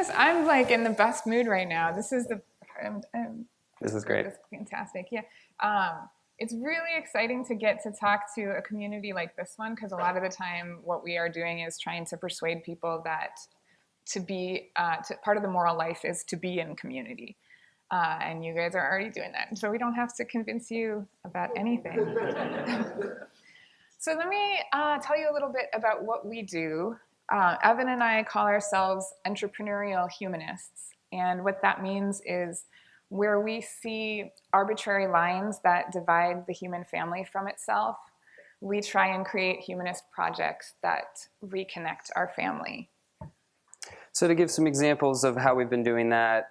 I'm like in the best mood right now. This is great. This is fantastic. Yeah. It's really exciting to get to talk to a community like this one, because a lot of the time what we are doing is trying to persuade people that part of the moral life is to be in community. And you guys are already doing that. So we don't have to convince you about anything. So let me tell you a little bit about what we do. Evan and I call ourselves entrepreneurial humanists. And what that means is where we see arbitrary lines that divide the human family from itself, we try and create humanist projects that reconnect our family. So to give some examples of how we've been doing that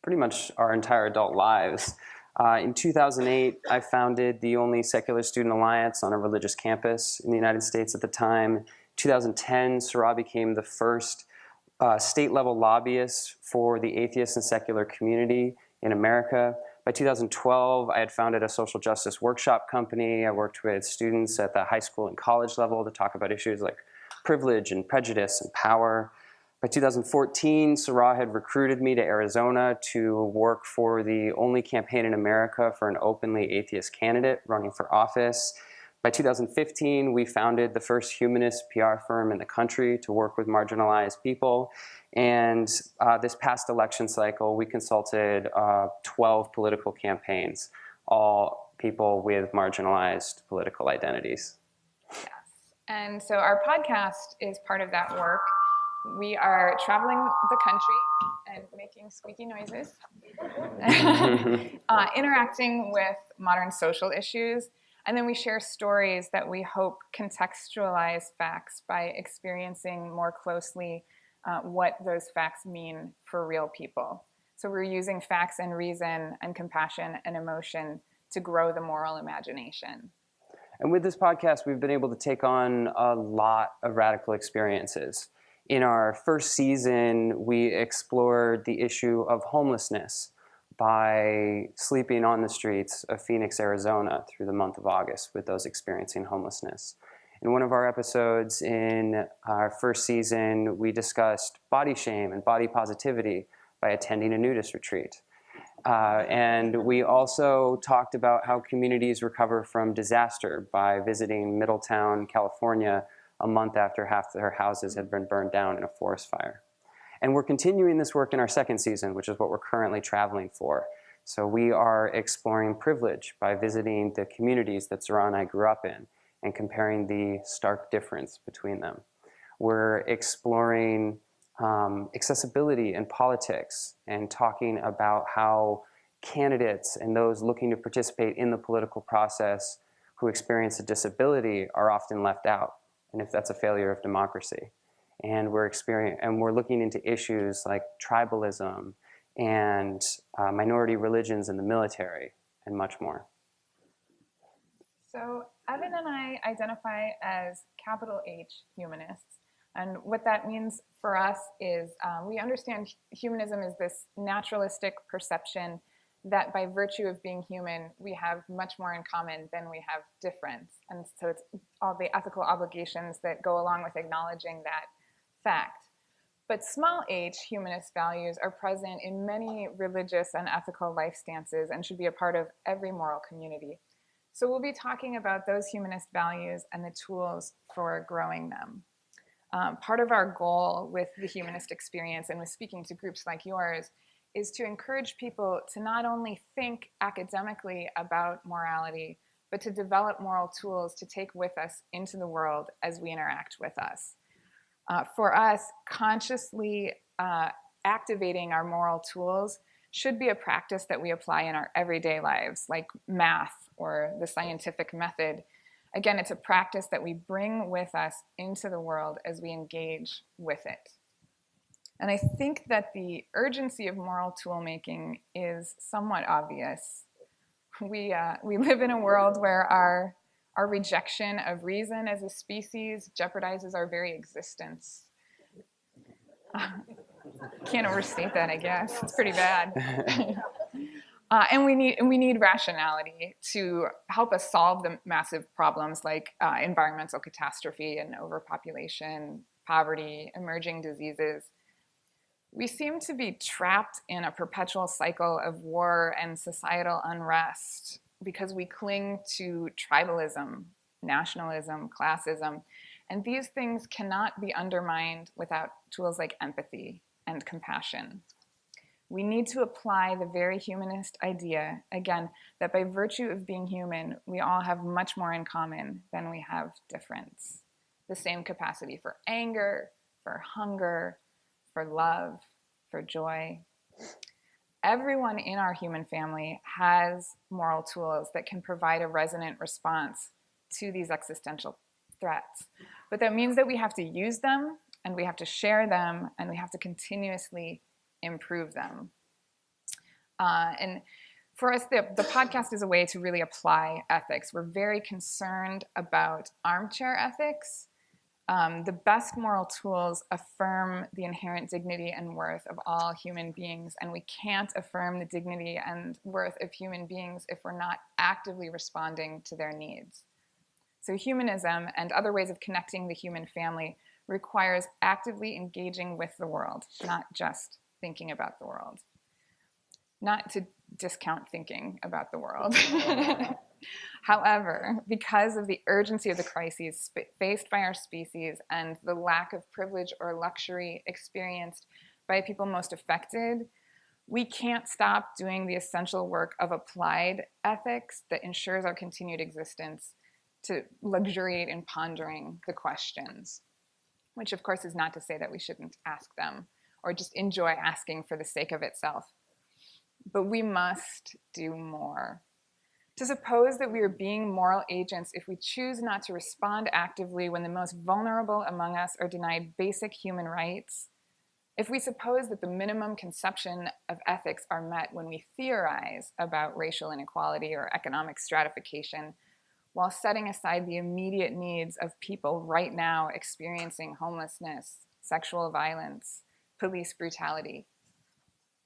pretty much our entire adult lives, in 2008, I founded the only secular student alliance on a religious campus in the United States at the time. In 2010, Serah became the first state-level lobbyist for the atheist and secular community in America. By 2012, I had founded a social justice workshop company. I worked with students at the high school and college level to talk about issues like privilege and prejudice and power. By 2014, Serah had recruited me to Arizona to work for the only campaign in America for an openly atheist candidate running for office. By 2015, we founded the first humanist PR firm in the country to work with marginalized people. And this past election cycle, we consulted 12 political campaigns, all people with marginalized political identities. Yes. And so our podcast is part of that work. We are traveling the country and making squeaky noises, interacting with modern social issues, and then we share stories that we hope contextualize facts by experiencing more closely what those facts mean for real people. So we're using facts and reason and compassion and emotion to grow the moral imagination. And with this podcast, we've been able to take on a lot of radical experiences. In our first season, we explored the issue of homelessness by sleeping on the streets of Phoenix, Arizona through the month of August with those experiencing homelessness. In one of our episodes in our first season, we discussed body shame and body positivity by attending a nudist retreat. And we also talked about how communities recover from disaster by visiting Middletown, California, a month after half their houses had been burned down in a forest fire. And we're continuing this work in our second season, which is what we're currently traveling for. So we are exploring privilege by visiting the communities that Serah and I grew up in and comparing the stark difference between them. We're exploring accessibility in politics and talking about how candidates and those looking to participate in the political process who experience a disability are often left out, and if that's a failure of democracy. And we're looking into issues like tribalism and minority religions in the military and much more. So Evan and I identify as capital H humanists. And what that means for us is we understand humanism is this naturalistic perception that by virtue of being human, we have much more in common than we have difference. And so it's all the ethical obligations that go along with acknowledging that fact. But small h humanist values are present in many religious and ethical life stances and should be a part of every moral community. So we'll be talking about those humanist values and the tools for growing them. Part of our goal with the humanist experience and with speaking to groups like yours is to encourage people to not only think academically about morality, but to develop moral tools to take with us into the world as we interact with us. For us, consciously activating our moral tools should be a practice that we apply in our everyday lives, like math or the scientific method. Again, it's a practice that we bring with us into the world as we engage with it. And I think that the urgency of moral tool making is somewhat obvious. We live in a world where our rejection of reason as a species jeopardizes our very existence. Can't overstate that, I guess. It's pretty bad. And we need rationality to help us solve the massive problems like environmental catastrophe and overpopulation, poverty, emerging diseases. We seem to be trapped in a perpetual cycle of war and societal unrest because we cling to tribalism, nationalism, classism, and these things cannot be undermined without tools like empathy and compassion. We need to apply the very humanist idea, again, that by virtue of being human, we all have much more in common than we have difference. The same capacity for anger, for hunger, for love, for joy. Everyone in our human family has moral tools that can provide a resonant response to these existential threats. But that means that we have to use them, and we have to share them, and we have to continuously improve them. And for us, the podcast is a way to really apply ethics. We're very concerned about armchair ethics. The best moral tools affirm the inherent dignity and worth of all human beings, and we can't affirm the dignity and worth of human beings if we're not actively responding to their needs. So humanism and other ways of connecting the human family requires actively engaging with the world, not just thinking about the world. Not to discount thinking about the world. However, because of the urgency of the crises faced by our species and the lack of privilege or luxury experienced by people most affected, we can't stop doing the essential work of applied ethics that ensures our continued existence to luxuriate in pondering the questions, which of course is not to say that we shouldn't ask them or just enjoy asking for the sake of itself. But we must do more. To suppose that we are being moral agents if we choose not to respond actively when the most vulnerable among us are denied basic human rights, if we suppose that the minimum conception of ethics are met when we theorize about racial inequality or economic stratification, while setting aside the immediate needs of people right now experiencing homelessness, sexual violence, police brutality,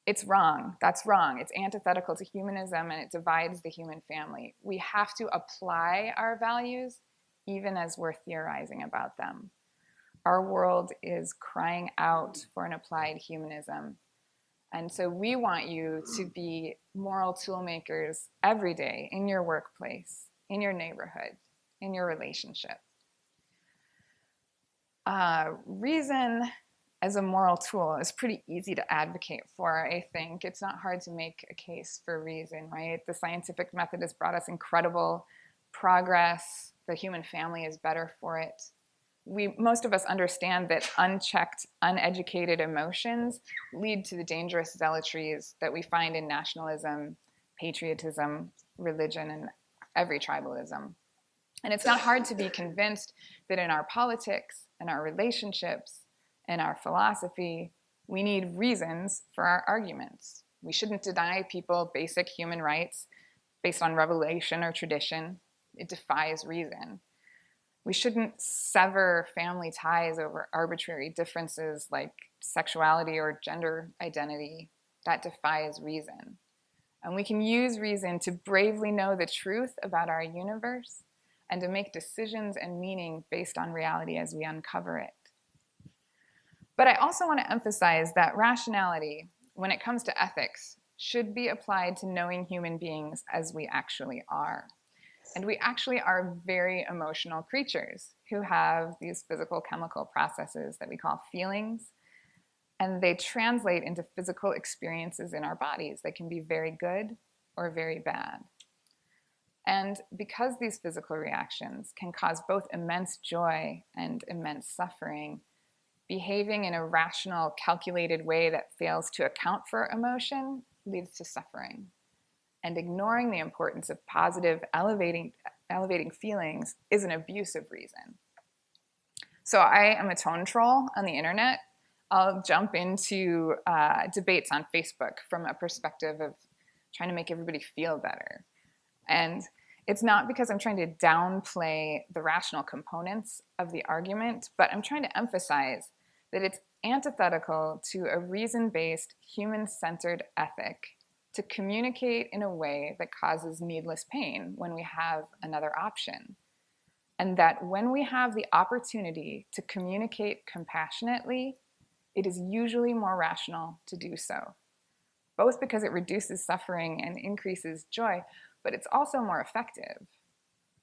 it's wrong. That's wrong. It's antithetical to humanism, and it divides the human family. We have to apply our values even as we're theorizing about them. Our world is crying out for an applied humanism. And so we want you to be moral tool makers every day in your workplace, in your neighborhood, in your relationship. Reason as a moral tool is pretty easy to advocate for, I think. It's not hard to make a case for reason, right? The scientific method has brought us incredible progress. The human family is better for it. Most of us understand that unchecked, uneducated emotions lead to the dangerous zealotries that we find in nationalism, patriotism, religion, and every tribalism. And it's not hard to be convinced that in our politics, in our relationships, in our philosophy, we need reasons for our arguments. We shouldn't deny people basic human rights based on revelation or tradition. It defies reason. We shouldn't sever family ties over arbitrary differences like sexuality or gender identity. That defies reason. And we can use reason to bravely know the truth about our universe and to make decisions and meaning based on reality as we uncover it. But I also want to emphasize that rationality, when it comes to ethics, should be applied to knowing human beings as we actually are. And we actually are very emotional creatures who have these physical chemical processes that we call feelings, and they translate into physical experiences in our bodies. They can be very good or very bad. And because these physical reactions can cause both immense joy and immense suffering, behaving in a rational, calculated way that fails to account for emotion leads to suffering. And ignoring the importance of positive, elevating feelings is an abuse of reason. So I am a tone troll on the internet. I'll jump into debates on Facebook from a perspective of trying to make everybody feel better. And it's not because I'm trying to downplay the rational components of the argument, but I'm trying to emphasize that it's antithetical to a reason-based, human-centered ethic to communicate in a way that causes needless pain when we have another option. And that when we have the opportunity to communicate compassionately, it is usually more rational to do so, both because it reduces suffering and increases joy, but it's also more effective.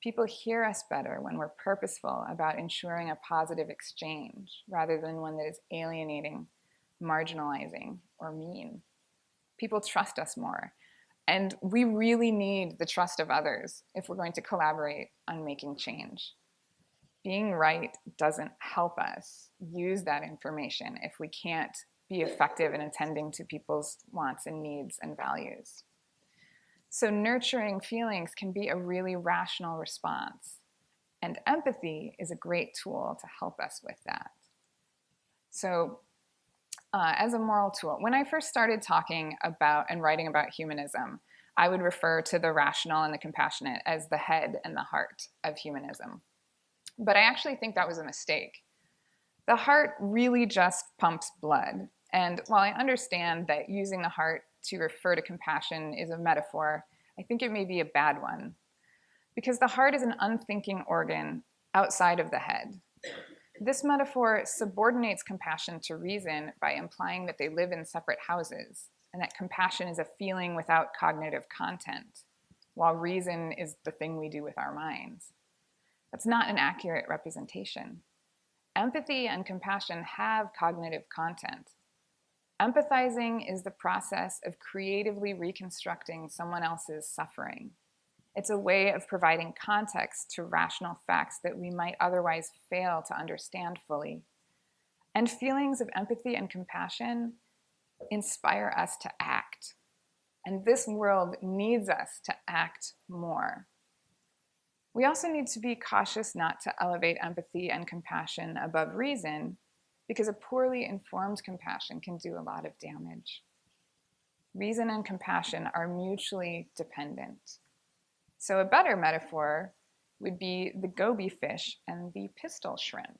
People hear us better when we're purposeful about ensuring a positive exchange rather than one that is alienating, marginalizing, or mean. People trust us more. And we really need the trust of others if we're going to collaborate on making change. Being right doesn't help us use that information if we can't be effective in attending to people's wants and needs and values. So nurturing feelings can be a really rational response. And empathy is a great tool to help us with that. So as a moral tool, when I first started talking about and writing about humanism, I would refer to the rational and the compassionate as the head and the heart of humanism. But I actually think that was a mistake. The heart really just pumps blood. And while I understand that using the heart to refer to compassion is a metaphor, I think it may be a bad one. Because the heart is an unthinking organ outside of the head. This metaphor subordinates compassion to reason by implying that they live in separate houses, and that compassion is a feeling without cognitive content, while reason is the thing we do with our minds. That's not an accurate representation. Empathy and compassion have cognitive content. Empathizing is the process of creatively reconstructing someone else's suffering. It's a way of providing context to rational facts that we might otherwise fail to understand fully. And feelings of empathy and compassion inspire us to act. And this world needs us to act more. We also need to be cautious not to elevate empathy and compassion above reason, because a poorly informed compassion can do a lot of damage. Reason and compassion are mutually dependent. So a better metaphor would be the goby fish and the pistol shrimp.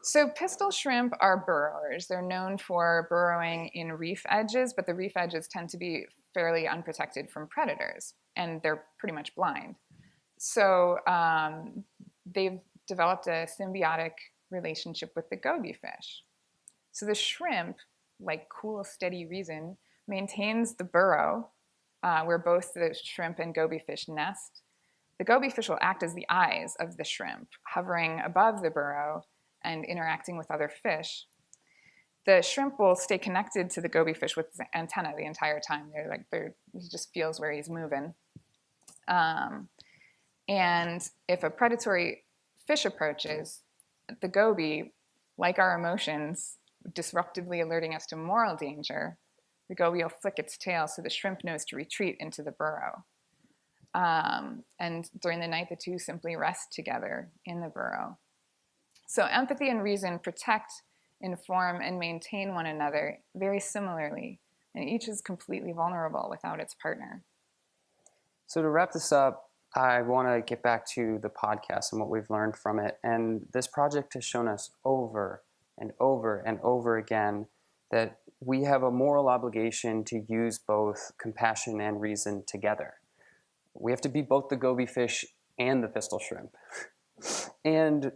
So pistol shrimp are burrowers. They're known for burrowing in reef edges, but the reef edges tend to be fairly unprotected from predators, and they're pretty much blind. So they've developed a symbiotic relationship with the goby fish. So the shrimp, like cool, steady reason, maintains the burrow where both the shrimp and goby fish nest. The goby fish will act as the eyes of the shrimp, hovering above the burrow and interacting with other fish. The shrimp will stay connected to the goby fish with his antenna the entire time. He just feels where he's moving. And if a predatory fish approaches, the goby, like our emotions, disruptively alerting us to moral danger, the goby will flick its tail so the shrimp knows to retreat into the burrow. And during the night, the two simply rest together in the burrow. So empathy and reason protect, inform, and maintain one another very similarly, and each is completely vulnerable without its partner. So to wrap this up, I want to get back to the podcast and what we've learned from it. And this project has shown us over and over and over again that we have a moral obligation to use both compassion and reason together. We have to be both the goby fish and the pistol shrimp. And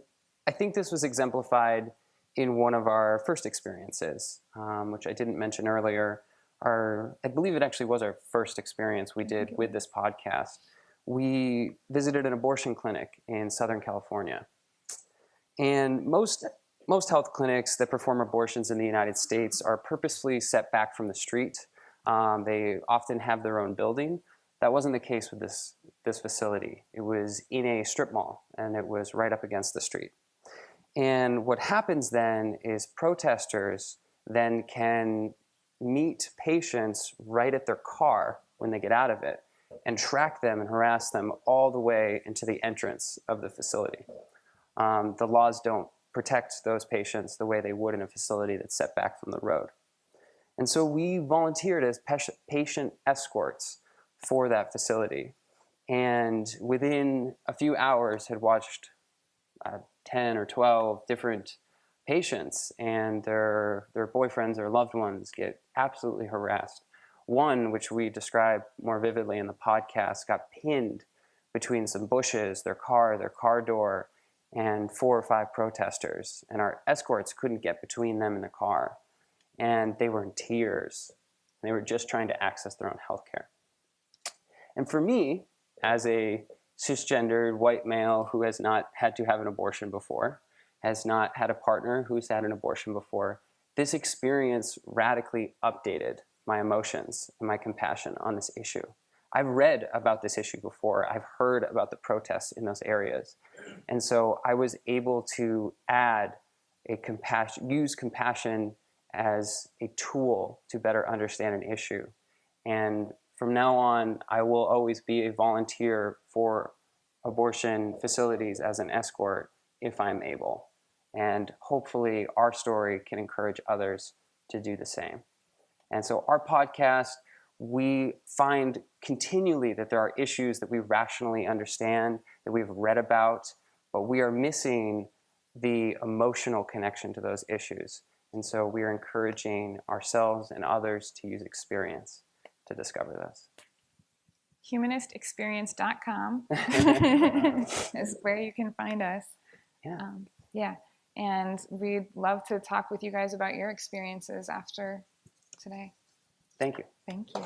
I think this was exemplified in one of our first experiences, which I didn't mention earlier. I believe it actually was our first experience we did with this podcast. We visited an abortion clinic in Southern California. And most health clinics that perform abortions in the United States are purposefully set back from the street. They often have their own building. That wasn't the case with this facility. It was in a strip mall, and it was right up against the street. And what happens then is protesters then can meet patients right at their car when they get out of it and track them and harass them all the way into the entrance of the facility. The laws don't protect those patients the way they would in a facility that's set back from the road. And so we volunteered as patient escorts for that facility. And within a few hours had watched 10 or 12 different patients and their boyfriends or loved ones get absolutely harassed. One, which we describe more vividly in the podcast, got pinned between some bushes, their car door, and 4 or 5 protesters, and our escorts couldn't get between them and the car. And they were in tears. They were just trying to access their own health care. And for me, as a cisgendered white male who has not had to have an abortion before, has not had a partner who's had an abortion before, this experience radically updated my emotions and my compassion on this issue. I've read about this issue before. I've heard about the protests in those areas. And so I was able to add use compassion as a tool to better understand an issue. And from now on, I will always be a volunteer for abortion facilities as an escort if I'm able. And hopefully our story can encourage others to do the same. And so our podcast, we find continually that there are issues that we rationally understand, that we've read about, but we are missing the emotional connection to those issues. And so we are encouraging ourselves and others to use experience to discover this. Humanistexperience.com is where you can find us. Yeah. And we'd love to talk with you guys about your experiences after today. Thank you. Thank you.